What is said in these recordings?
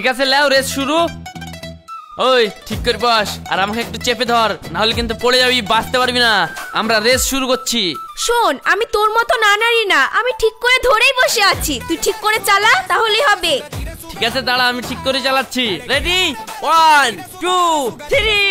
ঠিক আছে লাও রেস শুরু। ওই ঠিক করে বস আর আমাকে একটু চেপে ধর, না হলে কিন্তু পড়ে যাবি, বাঁচতে পারবি না। আমরা রেস শুরু করছি। শোন, আমি তোর মতো নানারি না, আমি ঠিক করে ধরেই বসে আছি, তুই ঠিক করে চালা তাহলেই হবে। ঠিক আছে দাঁড়া, আমি ঠিক করে চালাচ্ছি। রেডি 1 2 3।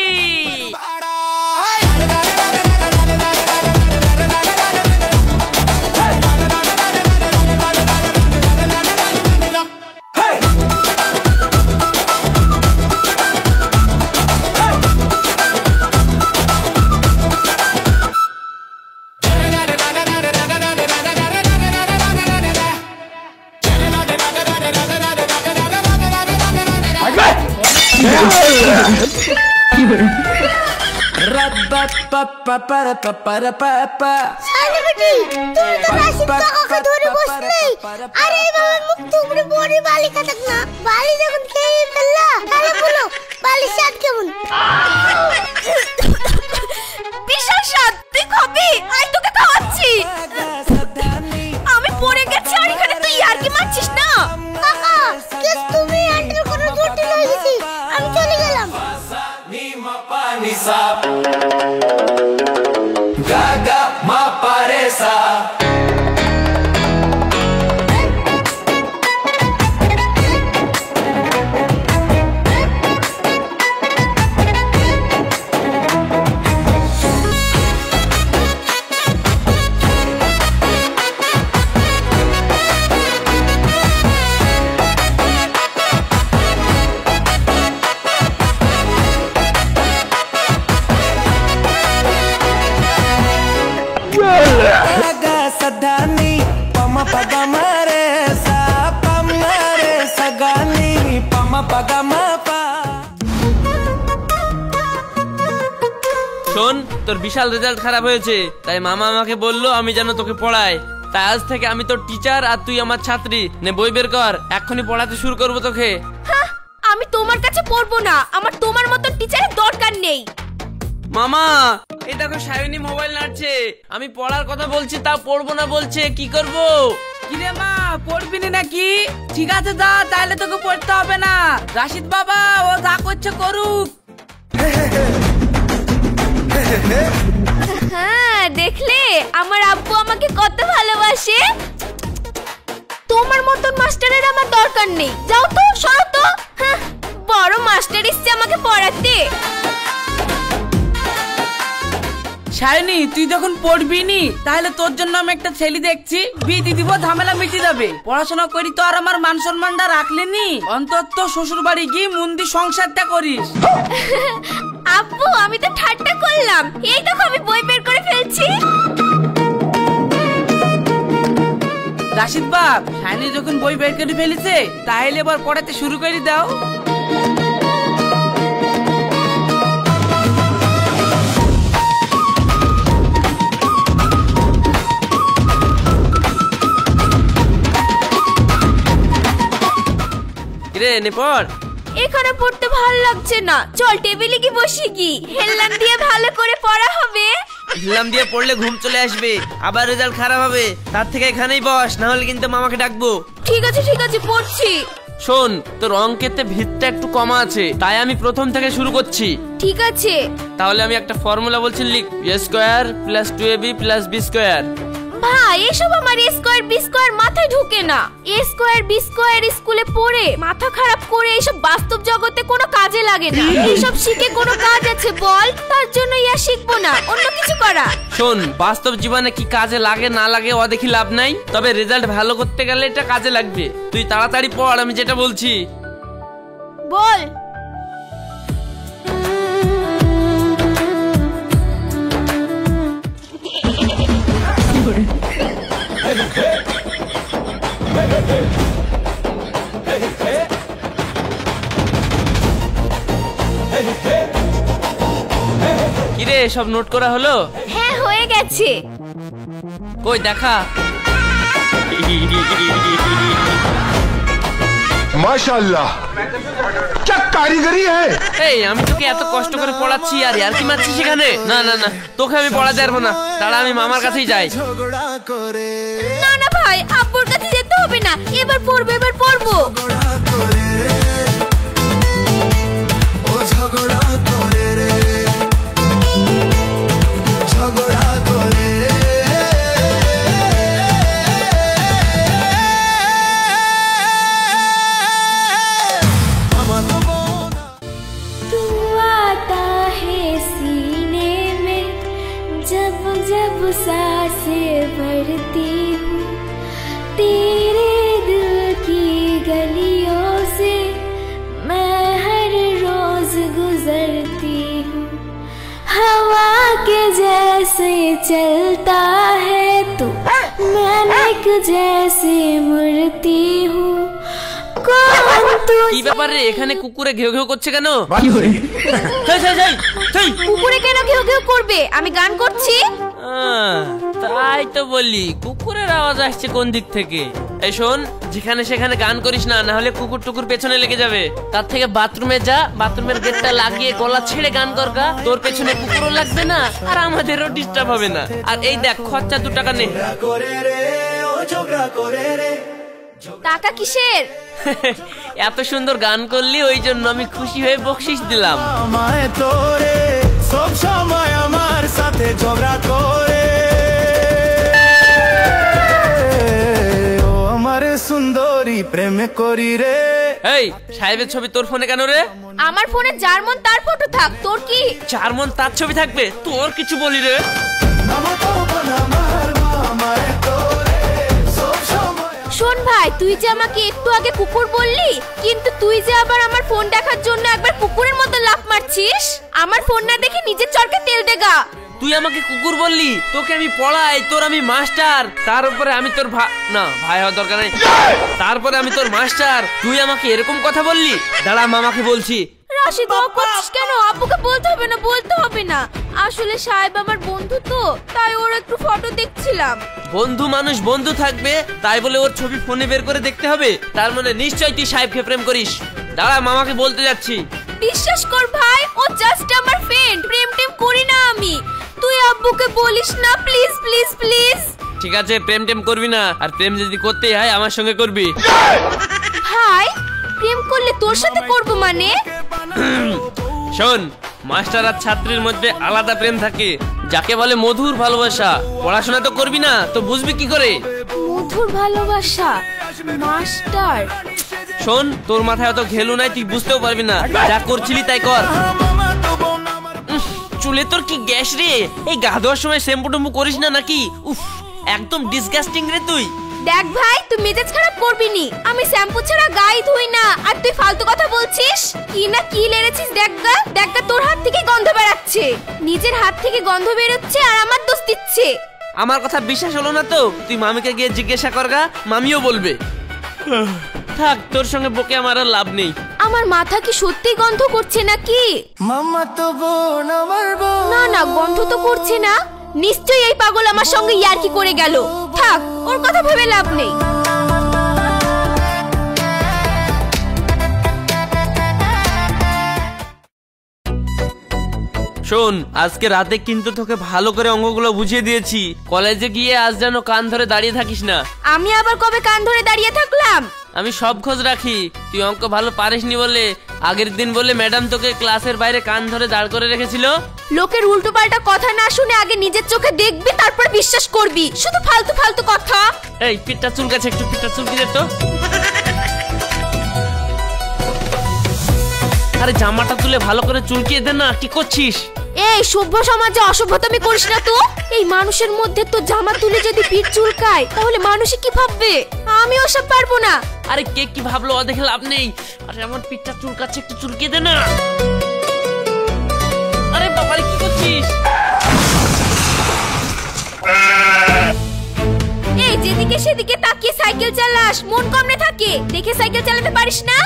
বিশাল স্বাদ, তুই খাবি? আই তোকে খাওয়াচ্ছি। আমি পড়ে গেছি আর এখানে তুই আর কি মারছিস না? কাকা, কেস তুমি হ্যান্ডেল করে জটিল হয়ে গেছি, আমি চলে গেলাম। Gaga ma paresa. শোন, তোর বিশাল রেজাল্ট খারাপ হয়েছে, তাই মামা আমাকে বললো আমি যেন তোকে পড়াই। তাই আজ থেকে আমি তোর টিচার আর তুই আমার ছাত্রী। নে বই বের কর, এক্ষুনি পড়াতে শুরু করবো তোকে। আমি তোমার কাছে পড়বো না, আমার তোমার মতো টিচারের দরকার নেই। মামা এই দেখো সায়নী মোবাইল নাড়ছে, আমি পড়ার কথা বলছি তা পড়বো না বলছে, কি করব? কিরে মা, পড়বি না নাকি? ঠিক আছে দা, তাহলে তোকে পড়তে হবে না। রাশিদ বাবা ও যা করছে করুক। হ্যাঁ, দেখলে আমার আব্বু আমাকে কত ভালোবাসে। তোমার মতন মাস্টারের আমার দরকার নেই, যাও তো, সরো তো। বড় মাস্টার এসছে আমাকে পড়াতে। শাইনি, তুই যখন পড়বি নি তাহলে তোর জন্য আমি একটা ছেলে দেখছি, বিয়ে দিয়ে দিব, ঝামেলা মিটে যাবে। পড়াশোনা করি তো আর আমার মান সম্মানটা রাখলেনি, অন্তত শ্বশুর বাড়ি গিয়ে মন দিয়ে সংসারটা করিস। আব্বু, আমি তো ঠাট্টা করলাম, এই দেখো আমি বই বের করে ফেলছি। রাশিদ বাপ, শাইনি যখন বই বের করে ফেলেছে তাহলে এবার পড়াতে শুরু করে দাও। এখানে পড়তে ভালো লাগছে না, চল টেবিলে কি বসি, কি হেললাম দিয়ে ভালো করে পড়া হবে। হেললাম দিয়ে পড়লে ঘুম চলে আসবে, আবার রেজাল্ট খারাপ হবে, তার থেকে এখানেই বস, না হলে কিন্তু মামাকে ডাকবো। ঠিক আছে ঠিক আছে, পড়ছি। শোন, তোর অঙ্কেতে ভিতটা একটু কমা আছে, তাই আমি প্রথম থেকে শুরু করছি। ঠিক আছে। তাহলে আমি একটা ফর্মুলা বলছি, লিখ a square plus 2ab plus b square. ভাই, এসব আমার a স্কয়ার b স্কয়ার মাথায় ঢোকে না। a স্কয়ার b স্কয়ার স্কুলে পড়ে মাথা খারাপ করে এসব বাস্তব জগতে কোনো কাজে লাগে না। এইসব শিখে কোনো কাজ আছে বল? তার জন্য ইয়া শিখবো না, অন্য কিছু করা। শোন, বাস্তব জীবনে কি কাজে লাগে না লাগে ও দেখি লাভ নাই, তবে রেজাল্ট ভালো করতে গেলে এটা কাজে লাগবে। তুই তাড়াতাড়ি পড়, আমি যেটা বলছি। বল। কিরে, সব নোট করা হলো? হ্যাঁ, হয়ে গেছে। কই দেখা। माशाल्लाह, क्या कारीगरी है। এই আমি তোকে এত কষ্ট করে পড়াচ্ছি আর ইয়ার কি মারছিস সেখানে? না না না, তোকে আমি পড়াতে পারবো না, তাহলে আমি মামার কাছেই যাই। না না ভাই, আব্বুর কাছে যেতে হবে না, এবার পড়বো, এবার পড়বো। ঝগড়া করে রে, ঝগড়া করে রে। तू आता है सीने में जब जब सांसें भरती हूँ, तेरे दिल की गलियों से मैं हर रोज गुजरती हूँ। हवा के जैसे चलता है तो मैं एक जैसे मुड़ती हूँ। कौन तू? কি ব্যাপার রে, এখানে কুকুরে ঘেউ ঘেউ করছে কেন? কুকুরে কেন ঘেউ ঘেউ করবে? আমি গান করছি। তাই তো বলি, কুকুরের আওয়াজ আসছে কোন দিক থেকে? এই শোন, যেখানে সেখানে গান করিস না, না হলে কুকুর টুকুর পেছনে লেগে যাবে। তার থেকে বাথরুমে যা, বাথরুমের গেটটা লাগিয়ে গলা ছেড়ে গান করগা, তোর পেছনে কুকুরও লাগবে না আর আমাদেরও ডিস্টার্ব হবে না। আর এই দেখ, খরচা 2 টাকা নে। করে রে, ও ঝগড়া করে রে। টাকা কিসের? এত সুন্দর গান করলি, ওই জন্য আমি খুশি হয়ে বকশিশ দিলাম। আমায় তোরে সব সময় আমার সাথে ঝগড়া করে, ও আমার সুন্দরী প্রেম করি রে। এই সাহেবের ছবি তোর ফোনে কেন রে? আমার ফোনে যার মন তার ফটো থাক, তোর কি? 4 মন তার ছবি থাকবে, তোর কিছু বলি রে? শোন ভাই, তুই যে আমাকে একটু আগে কুকুর বললি, কিন্তু তুই যে আবার আমার ফোন দেখার জন্য একবার কুকুরের মতো লাফ মারছিস। আমার ফোন না দেখে নিজের চরকে তেল দেগা। তুই আমাকে কুকুর বললি, তোকে আমি পড়াই, তোর আমি মাস্টার, তার উপরে আমি তোর না ভাই হওয়ার দরকার নেই, তারপরে আমি তোর মাস্টার, তুই আমাকে এরকম কথা বললি? দাঁড়া, মামাকে বলছি। রাশিদ, ও করছিস কেন? আব্বুকে বলতে হবে না, বলতে হবে না। আসলে সাহেব আমার বন্ধু তো, তাই ওর একটু ফটো দেখছিলাম। বন্ধু মানুষ বন্ধু থাকবে, তাই বলে ওর ছবি ফোনে বের করে দেখতে হবে? তার মানে নিশ্চয়ই তুই সাহেবকে প্রেম করিস। দাঁড়া, মামাকে বলতে যাচ্ছি। বিশ্বাস কর ভাই, ও জাস্ট আমার ফ্রেন্ড, প্রেম টেম করি না আমি। তুই আব্বুকে বলিস না, প্লিজ প্লিজ প্লিজ। ঠিক আছে, প্রেম টেম করবি না, আর প্রেম যদি করতেই হয় আমার সঙ্গে করবি। ভাই, প্রেম করলে তোর সাথে করব মানে? শোন, মাস্টার আর ছাত্রীর মধ্যে আলাদা প্রেম থাকে, যাকে বলে মধুর ভালোবাসা। পড়াশোনা তো করবি না, তো বুঝবি কি করে? মধুর ভালোবাসা, মাস্টার। শোন, তোর মাথায় অত ঘেলু নাই, তুই বুঝতেও পারবি না। যা করছিলি তাই কর। চুলে তোর কি গ্যাস রে? এই গা ধোয়ার সময় শ্যাম্পু টম্পু করিস না নাকি? উফ, একদম ডিসগাস্টিং রে তুই। দেখ ভাই, তুই মেজাজ খারাপ করবি নি। আমি শ্যাম্পু ছাড়া গায়ে ধুই না, আর তুই ফালতু কথা বলছিস। কি না কি লেড়েছিস দেখগা, দেখগা তোর হাত থেকে গন্ধ বেরাচ্ছে। নিজের হাত থেকে গন্ধ বেরোচ্ছে আর আমার দোষ দিচ্ছে। আমার কথা বিশ্বাস হলো না তো তুই মামিকে গিয়ে জিজ্ঞাসা করগা, মামিও বলবে। থাক, তোর সঙ্গে বকে আমার আর লাভ নেই। আমার মাথা কি সত্যি গন্ধ করছে নাকি? মামা তো বোন আমার বোন। না না, গন্ধ তো করছে না। নিশ্চয়ই এই পাগল আমার সঙ্গে ইয়ার্কি করে গেল। থাক, ওর কথা ভেবে লাভ নেই। শোন, আজকে রাতে কিন্তু তোকে ভালো করে অঙ্কগুলো বুঝিয়ে দিয়েছি। কলেজে গিয়ে আজ যেন কান ধরে দাঁড়িয়ে থাকিস না। আমি আবার কবে কান ধরে দাঁড়িয়ে থাকলাম? আমি সব খোঁজ রাখি। তুই অঙ্ক ভালো পারিসনি বলে আগের দিন বলে ম্যাডাম তোকে ক্লাসের বাইরে কান ধরে দাঁড় করে রেখেছিল। লোকের উল্টোপাল্টা কথা না শুনে আগে নিজের চোখে দেখবি, তারপর বিশ্বাস করবি। শুধু ফালতু ফালতু কথা। এই পিঠটা চুলকাছে, একটু পিঠটা চুলকি দে তো। আরে জামাটা তুলে ভালো করে চুলকিয়ে দে না, কি করছিস? এই সভ্য সমাজে অসভ্যতামি করিস না তো। এই মানুষের মধ্যে তো জামা তুলে যদি পিঠ চুলকায়, তাহলে মানুষে কি ভাববে? আমি ওসব পারবো না। আরে কে কি ভাবলো ও দেখে লাভ নেই। আরে আমার পিঠটা চুলকাচ্ছে, একটু চুলকিয়ে দে না। আরে বাবারে, কি করছিস? এই যেদিকে সেদিকে তাকিয়ে সাইকেল চালাস, মন কমনে থাকে। দেখে সাইকেল চালাতে পারিস না?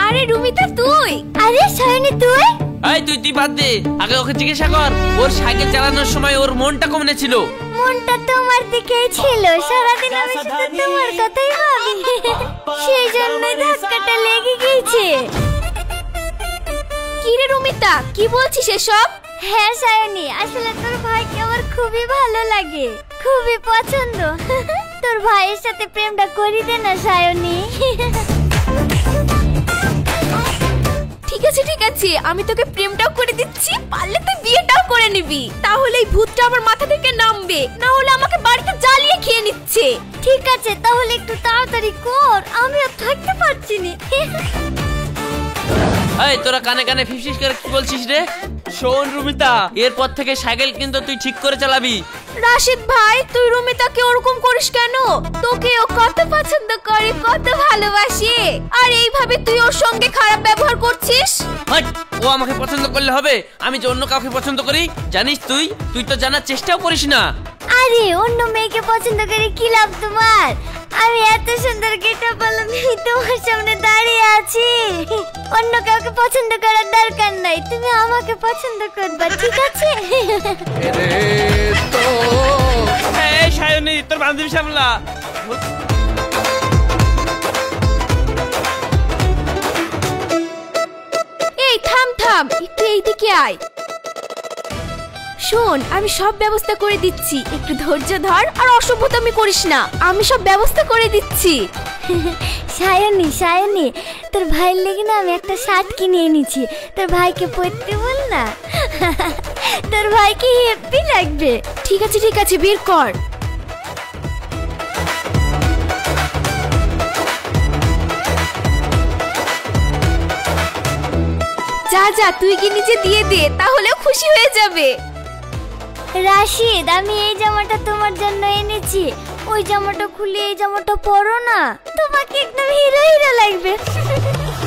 আরে রুমিতা তুই? আরে সায়নী তুই? এই তুই বাদ দে, আগে ওকে জিজ্ঞাসা কর ওর সাইকেল চালানোর সময় ওর মনটা কেমন ছিল। মনটা তোমার দিকেই ছিল, সারাদিন আমি শুধু তোমার কথাই ভাবি, সেই জন্যই ধাক্কাটা লেগে গিয়েছে। কি রে রুমিতা, কি বলছিস এসব? হ্যাঁ সায়নী, আসলে তোর ভাইকে আমার খুবই ভালো লাগে, খুবই পছন্দ। তো তোর ভাইয়ের সাথে প্রেমটা করি দে না সায়নী। ঠিক আছে আমি তোকে প্রেমটাও করে দিচ্ছি, পারলে তুই বিয়েটাও করে নিবি, তাহলে এই ভূতটা আমার মাথা থেকে নামবে, না হলে আমাকে বাড়িতে জ্বালিয়ে খেয়ে নিচ্ছে। ঠিক আছে তাহলে একটু তাড়াতাড়ি কর, আমি আর থাকতে পারছি না। এই তোরা কানে কানে ফিসফিস করে কি বলছিস রে? শোন রুমিতা, এরপর থেকে সাইকেল কিন্তু তুই ঠিক করে চালাবি। রাশিদ ভাই তুই রুমিতাকে ওরকম করিস কেন? তোকে ও কত পছন্দ করে, কত ভালোবাসে, আর এইভাবে তুই ওর সঙ্গে খারাপ ব্যবহার করছিস। হাট, ও আমাকে পছন্দ করলে হবে? আমি যে অন্য কাউকে পছন্দ করি জানিস তুই? তুই তো জানার চেষ্টাও করিস না। আরে অন্য মেয়েকে পছন্দ করে কি লাভ তোমার? আমি এত সুন্দর গেটআপ পেলাম, আমি তোমার সামনে দাঁড়িয়ে আছি। অন্য কাউকে পছন্দ করার দরকার নাই, তুমি আমাকে পছন্দ করবা, ঠিক আছে? এই সায়নী, তোর বান্ধবী সামলা। এই থাম থাম, একটু এইদিকে আয়। শোন আমি সব ব্যবস্থা করে দিচ্ছি, একটু ধৈর্য ধর আর অসভ্যতামি করিস না, আমি সব ব্যবস্থা করে দিচ্ছি। সায়নী সায়নী, তোর ভাইয়ের লেগে না আমি একটা শার্ট কিনে এনেছি, তোর ভাইকে পরতে বল না। তোর ভাইকে হেপি লাগবে। ঠিক আছে বের কর। যা তুই কি নিজে দিয়ে দে, তাহলেও খুশি হয়ে যাবে। রাশিদ আমি এই জামাটা তোমার জন্য এনেছি, ওই জামাটা খুলে এই জামাটা পরো না, তোমাকে একদম হিরো হিরো লাগবে।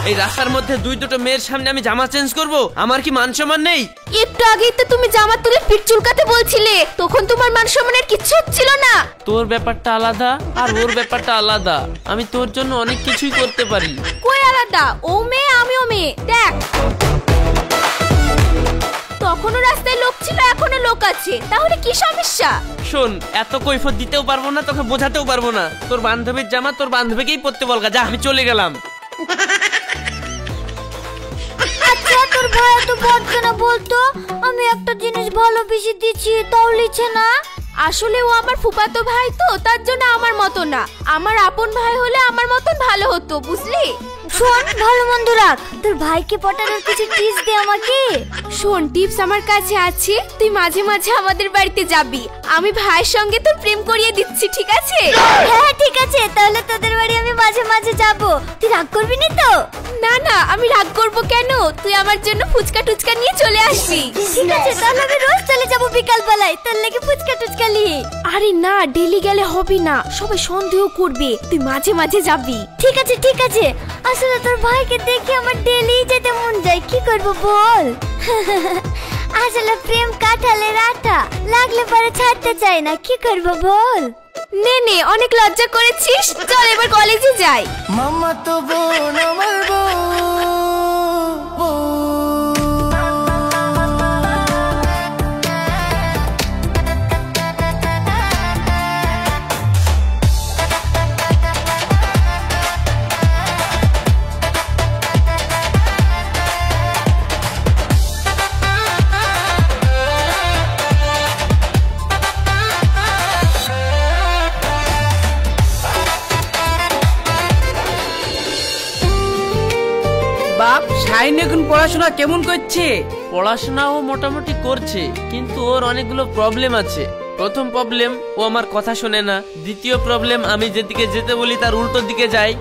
এই রাস্তার মধ্যে দুটো মেয়ের সামনে আমি জামা চেঞ্জ করব? আমার কি মান সম্মান নেই? একটু আগেই তো তুমি জামা তুলে পিঠ চুলকাতে বলছিলে, তখন তোমার মান সম্মানের কিচ্ছু হচ্ছিল না। তোর ব্যাপারটা আলাদা আর ওর ব্যাপারটা আলাদা, আমি তোর জন্য অনেক কিছুই করতে পারি। কই আলাদা? ও মেয়ে আমিও মেয়ে, দেখ তখনও রাস্তায় লোক ছিল, এখনো লোক আছে, তাহলে কি সমস্যা? শোন, এত কৈফত দিতেও পারবো না, তোকে বোঝাতেও পারবো না। তোর বান্ধবীর জামা তোর বান্ধবীকেই পরতে বলগা, যা আমি চলে গেলাম। আচ্ছা তোর ভাই তো বলছে না বলতো, আমি একটা জিনিস ভালোবেসে দিচ্ছি তাও লিছে না। আসলে ও আমার ফুফাতো ভাই তো, তার জন্য আমার মতো না, আমার আপন ভাই হলে আমার মতন ভালো হতো, বুঝলি? শোন ভালো মন্দ রাখ, তোর ভাইকে পটানোর কিছু টিপস দে আমাকে। শোন টিপস আমার কাছে আছে, তুই মাঝে মাঝে আমাদের বাড়িতে যাবি, আমি ভাইয়ের সঙ্গে তোর প্রেম করিয়ে দিচ্ছি, ঠিক আছে? হ্যাঁ ঠিক আছে, তাহলে তোদের বাড়ি আমি মাঝে মাঝে যাব, তুই রাগ করবি না তো? না আমি রাগ করব কেন, তুই আমার জন্য ফুচকা টুচকা নিয়ে চলে আসবি। ঠিক আছে তাহলে আমি রোজ চলে যাব বিকাল বেলায়, তোর লেগে ফুচকা টুচকা নিয়ে। আরে না, ডেলি গেলে হবে না, সবাই সন্দেহ করবে, তুই মাঝে মাঝে যাবি। ঠিক আছে, আসলে তোর ভাইকে দেখে আমার ডেলি যেতে মন যায়, কি করব বল? আসলে প্রেম কাঁঠালের আটা, লাগলে পরে ছাড়তে চাই না, কি করব বল? নে অনেক লজ্জা করেছিস, চল এবার কলেজে যাই। মামা তো বোন আমার বউ। বাপ শাইন এখন পড়াশোনা কেমন করছে? পড়াশোনাও মোটামুটি করছে, কিন্তু ওর অনেকগুলো প্রবলেম আছে। প্রথম প্রবলেম, ও আমার কথা শোনে না। দ্বিতীয় প্রবলেম, আমি যেদিকে যেতে বলি তার উল্টো দিকে যায়।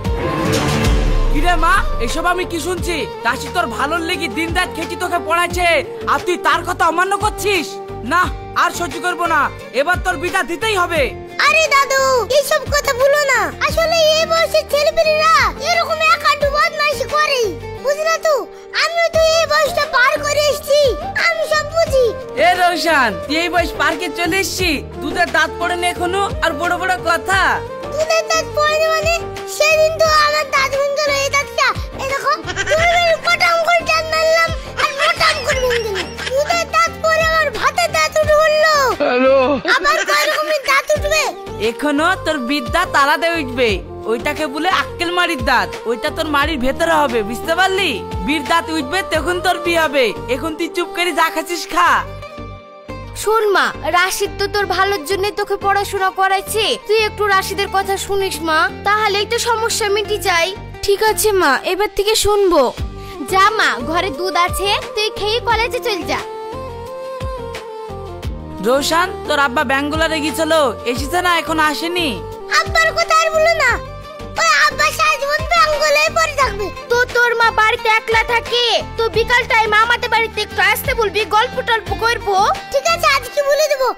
কিরে মা, এসব আমি কি শুনছি? দাসি তোর ভালোর লেগে দিন রাত খেটি তোকে পড়াচ্ছে, আর তুই তার কথা অমান্য করছিস? না আর সহ্য করবো না, এবার তোর বিটা দিতেই হবে। আরে দাদু এইসব কথা ভুলো না, আসলে এই বয়সের ছেলেপেলেরা এরকম একাটু বদমাইশি করে, বুঝলা তো? আমিও তো এই বয়সটা পার করে এসেছি, আমি সব বুঝি। এ রোশান, তুই এই বয়স পার্কে চলে এসছি, দুধের দাঁত পড়ে না এখনো, আর বড় বড় কথা। দুধের দাঁত পড়ে মানে সেদিন তো আমার দাঁত ভেঙে গেল, এই দাঁতটা এই দেখো, তুমি পটাম করে দাঁত মারলাম আর মোটাম করে ভেঙে গেল। দুধের দাঁত পড়ে আমার ভাতের দাঁত উঠে উঠলো। হ্যালো, আবার কয় রকমের দাঁত উঠবে? এখনো তোর বিদ্যা তালাতে উঠবে, ওইটাকে বলে আক্কেল মারির দাঁত, ওইটা তোর মারির ভেতরে হবে, বুঝতে পারলি? বীর দাঁত উঠবে তখন তোর বিয়ে হবে, এখন তুই চুপ করে যা খাচ্ছিস খা। শোন মা, রাশিদ তো তোর ভালোর জন্য তোকে পড়াশোনা করাইছে, তুই একটু রাশিদের কথা শুনিস মা, তাহলেই তো সমস্যা মিটে যায়। ঠিক আছে মা, এবার থেকে শুনবো। যা মা, ঘরে দুধ আছে, তুই খেয়ে কলেজে চল যা। রোশান, তোর আব্বা ব্যাঙ্গুলারে গিয়েছিল, এসেছে না, এখন আসেনি? আব্বার কথা আর বলো না, ওই আব্বা সারা জীবন ব্যাঙ্গলে পড়ে থাকবে। তো তোর মা বাড়িতে একলা থাকে, তো বিকাল টাইমে আমাদের বাড়িতে একটু আসতে বলবি, গল্প টল্প করবো। ঠিক আছে, আজকে বলে দেবো।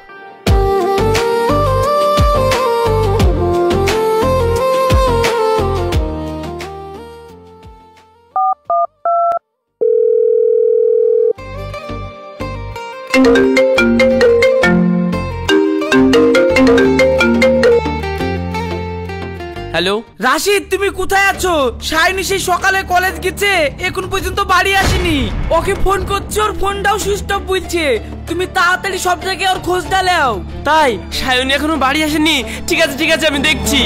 হ্যালো রাশিদ, তুমি কোথায় আছো? শাইনি সেই সকালে কলেজ গেছে, এখন পর্যন্ত বাড়ি আসেনি। ওকে ফোন করছি, ওর ফোনটাও সুইচ অফ বলছে। তুমি তাড়াতাড়ি সব জায়গায় ওর খোঁজ ডালাও। তাই সায়নী এখনো বাড়ি আসেনি? ঠিক আছে ঠিক আছে, আমি দেখছি।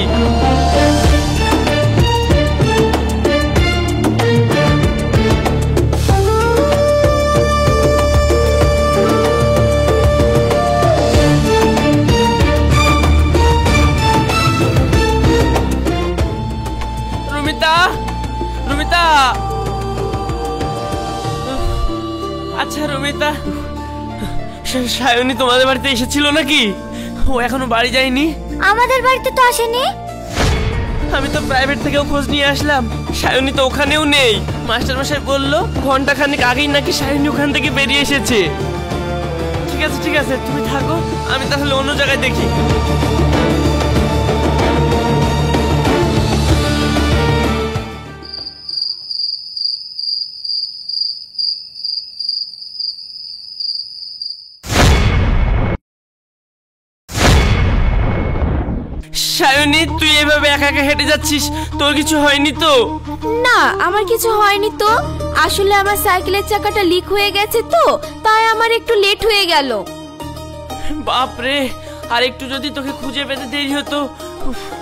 রুমিতা, আচ্ছা রুমিতা, সায়নী তোমাদের বাড়িতে এসেছিল নাকি? ও এখনো বাড়ি যায়নি? আমাদের বাড়িতে তো আসেনি। আমি তো প্রাইভেট থেকেও খোঁজ নিয়ে আসলাম, সায়নী তো ওখানেও নেই। মাস্টার মশাই বললো ঘন্টাখানেক আগেই নাকি সায়নী ওখান থেকে বেরিয়ে এসেছে। ঠিক আছে, তুমি থাকো, আমি তাহলে অন্য জায়গায় দেখি। সায়নী, তুই এভাবে একা একা হেঁটে যাচ্ছিস, তোর কিছু হয়নি তো? না, আমার কিছু হয়নি তো। আসলে আমার সাইকেলের চাকাটা লিক হয়ে গেছে তো, তাই আমার একটু লেট হয়ে গেল। বাপরে, আর একটু যদি তোকে খুঁজে পেতে দেরি হতো,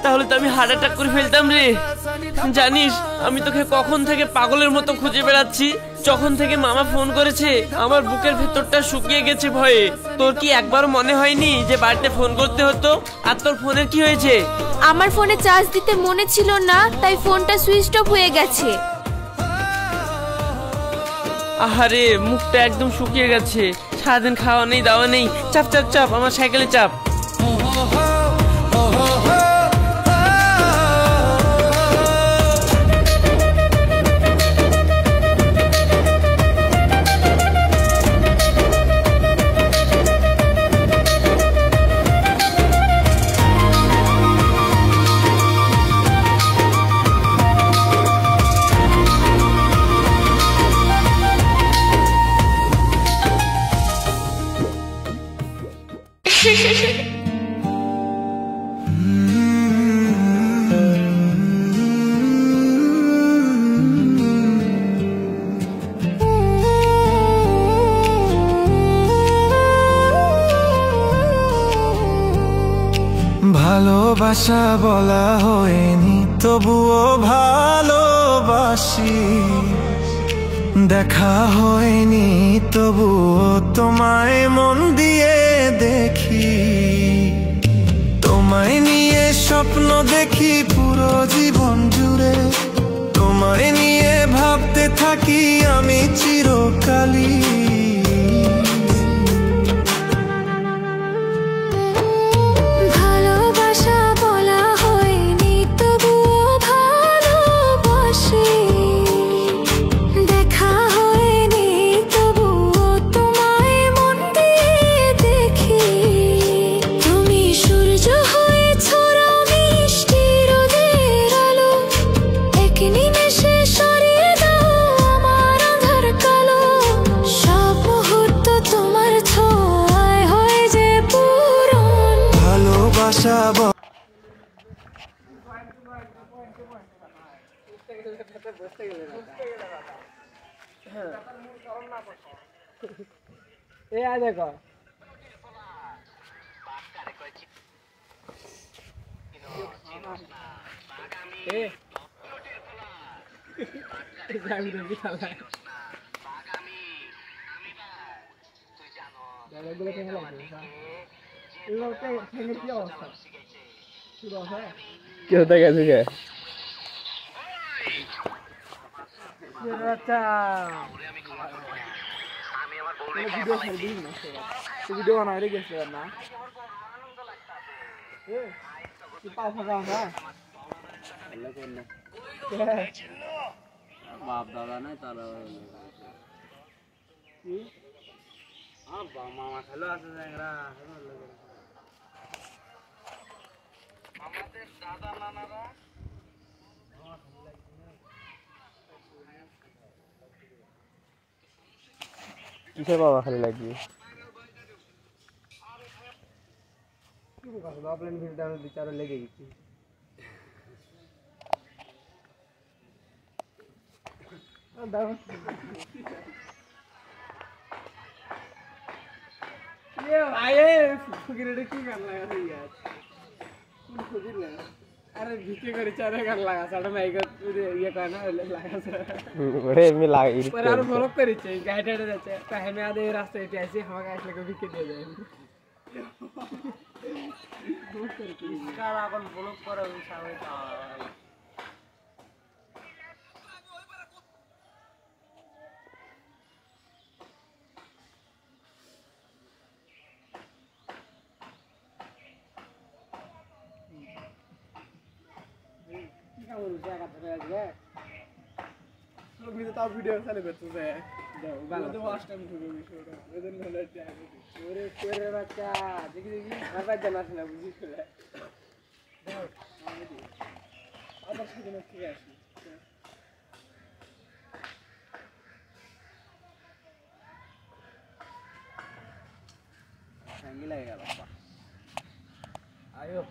তাহলে তো আমি হার্ট অ্যাটাক করে ফেলতাম রে। জানিস আমি তোকে কখন থেকে পাগলের মতো খুঁজে বেড়াচ্ছি। যখন থেকে মামা ফোন করেছে আমার বুকের ভেতরটা শুকিয়ে গেছে ভয়ে। তোর কি একবার মনে হয়নি যে বাড়িতে ফোন করতে হতো? আর তোর ফোনের কি হয়েছে? আমার ফোনে চার্জ দিতে মনে ছিল না, তাই ফোনটা সুইচ অফ হয়ে গেছে। আহারে, মুখটা একদম শুকিয়ে গেছে, সারাদিন খাওয়া নেই দাওয়া নেই। চাপ চাপ চাপ, আমার সাইকেলে চাপ। ভালোবাসা বলা হয়নি, তবুও ভালোবাসি। দেখা হয়নি, তবুও তোমায় মন দিয়ে দেখি। তোমায় নিয়ে স্বপ্ন দেখি পুরো জীবন জুড়ে। তোমায় নিয়ে ভাবতে থাকি আমি চিরকালই। দেখো কি হতে গেছে কে ভিডিও বানা গেছে না বাপ দাদা নাই তারা মামা খেলো আছে আমাদের দাদা নানারা কিসের বাবা খালি লাগবে অফলাইন ভিডিওটা আমি বিচারে লেগে গেছি अरे ভিকে করে চারে গান লাগা সাড়ে মাইক ইয়ে করে না ওরে এমনি লাগে पर আর ব্লক করেছে গাইডারে যাচ্ছে তাই আমি আদে রাস্তা এটে আসি আমাকে আসলে ভিকে দিয়ে যায় ব্লক করে কার এখন ব্লক করা সামনে তাও ভিডিও চালু করতেছে বাচ্চা দেখি দেখি আমার জানাস না বুঝিস আবার সেদিন ঠিক আছে সঙ্গী লাগে গেল আয়ো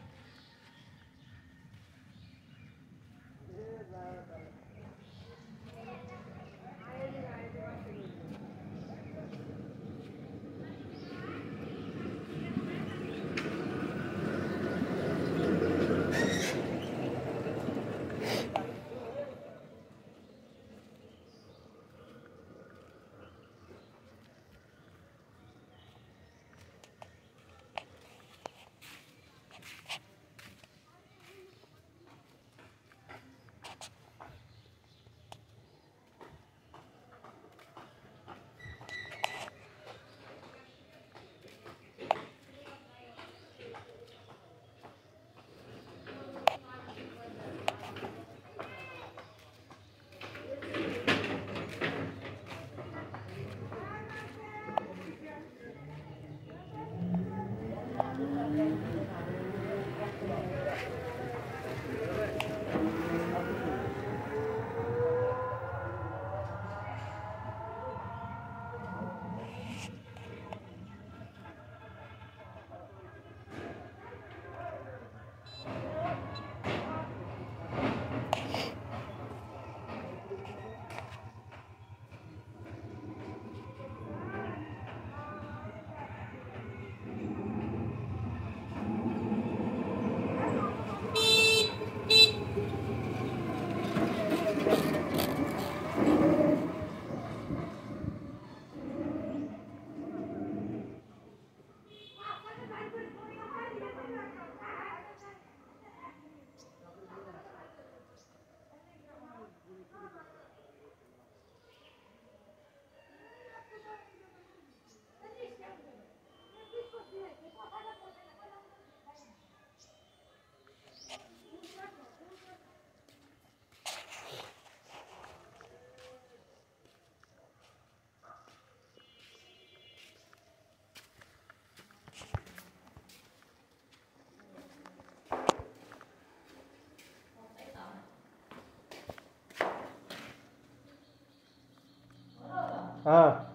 हाँ